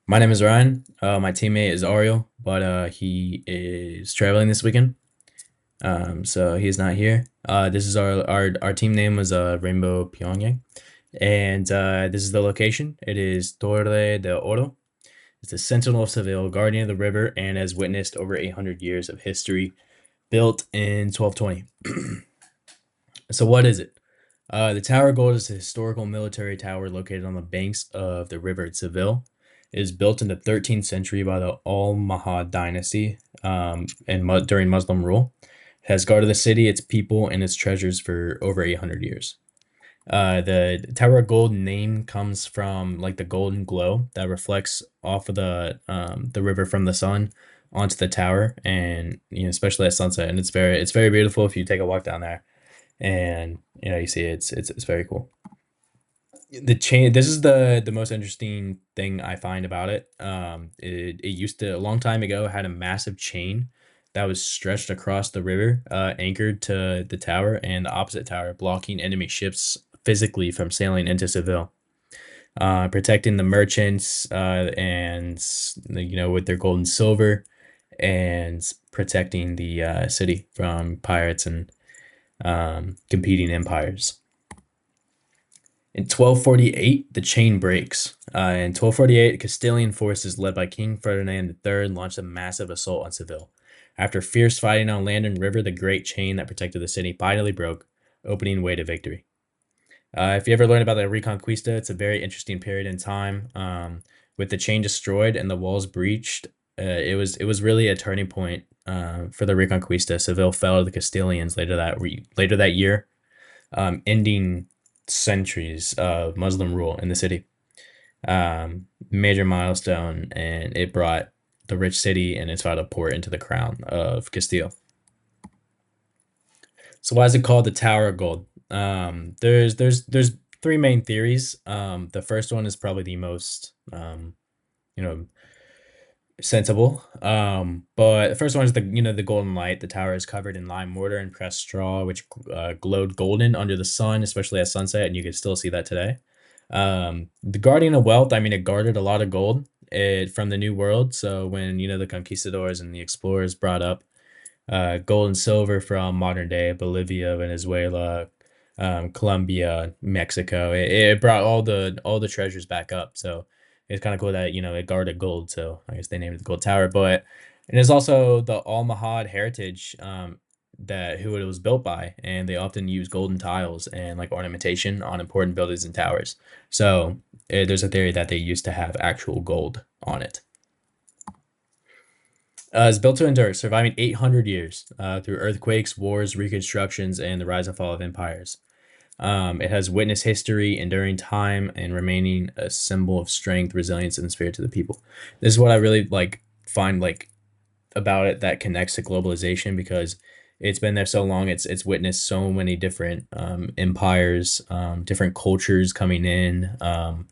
My name is Ryan. My teammate is Ariel, but he is traveling this weekend, so he's not here. This is our team name was Rainbow Pyongyang, and this is the location. It is Torre de Oro. It's the Sentinel of Seville, guardian of the river, and has witnessed over 800 years of history. Built in 1220. So what is it? The Tower of Gold is a historical military tower located on the banks of the river at Seville. It is built in the 13th century by the Al-Mahad dynasty and during Muslim rule. It has guarded the city, its people, and its treasures for over 800 years. The Tower of Gold name comes from like the golden glow that reflects off of the river from the sun onto the tower, and especially at sunset. And it's very beautiful if you take a walk down there, and you see it's very cool. The chain, this is the most interesting thing I find about it. It used to, a long time ago, had a massive chain that was stretched across the river, anchored to the tower and the opposite tower, blocking enemy ships physically from sailing into Seville, protecting the merchants, and with their gold and silver, and protecting the city from pirates and competing empires. In 1248, the chain breaks. In 1248, Castilian forces led by King Ferdinand III launched a massive assault on Seville. After fierce fighting on land and river, the great chain that protected the city finally broke, opening way to victory. If you ever learn about the Reconquista, it's a very interesting period in time. With the chain destroyed and the walls breached, it was really a turning point for the Reconquista. Seville fell to the Castilians later that year, ending centuries of Muslim rule in the city. Major milestone, and it brought the rich city and its vital port into the crown of Castile. So why is it called the Tower of Gold? There's three main theories. The first one is probably the most you know sensible. But the first one is the golden light. The tower is covered in lime mortar and pressed straw, which glowed golden under the sun, especially at sunset, and you can still see that today. The guardian of wealth. I mean, it guarded a lot of gold from the New World. So when the conquistadors and the explorers brought up gold and silver from modern day Bolivia, Venezuela, Colombia, Mexico. It brought all the treasures back up. So it's kind of cool that it guarded gold. So I guess they named it the Gold Tower. But and it's also the Al Mahad heritage, that who it was built by, and they often use golden tiles and like ornamentation on important buildings and towers. So there's a theory that they used to have actual gold on it. It's built to endure, surviving 800 years through earthquakes, wars, reconstructions, and the rise and fall of empires. It has witnessed history, enduring time, and remaining a symbol of strength, resilience, and spirit to the people. This is what I really find about it that connects to globalization, because it's been there so long. It's witnessed so many different empires, different cultures coming in, and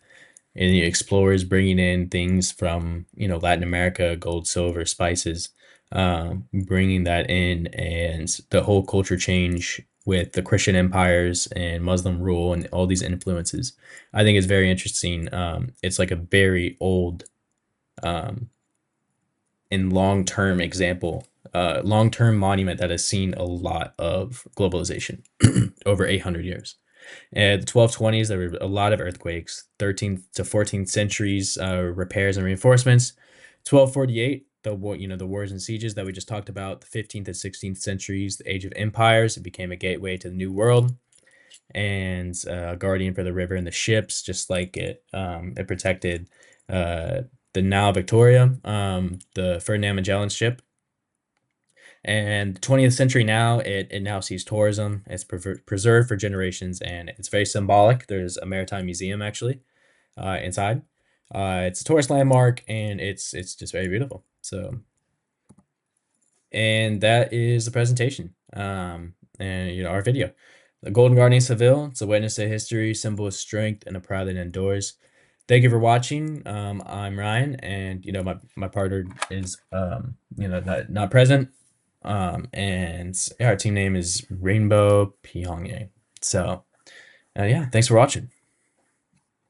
the explorers bringing in things from Latin America, gold, silver, spices, bringing that in, and the whole culture change with the Christian empires and Muslim rule and all these influences. I think is very interesting. It's like a very old um, and long-term example, long-term monument that has seen a lot of globalization over 800 years. In the 1220s, there were a lot of earthquakes. 13th to 14th centuries, repairs and reinforcements. 1248, the wars and sieges that we just talked about. The 15th and 16th centuries, the age of empires. It became a gateway to the new world, and a guardian for the river and the ships. Just like it protected the now Victoria, the Ferdinand Magellan ship. And the 20th century now, it now sees tourism. It's preserved for generations, and it's very symbolic. There's a maritime museum actually inside. It's a tourist landmark, and it's just very beautiful. So, and that is the presentation. And our video, the Golden Guardian Seville. It's a witness to history, symbol of strength, and a pride that endures. Thank you for watching. I'm Ryan, and my partner is not present. And yeah, our team name is Rainbow Pyongyang. So, yeah, thanks for watching.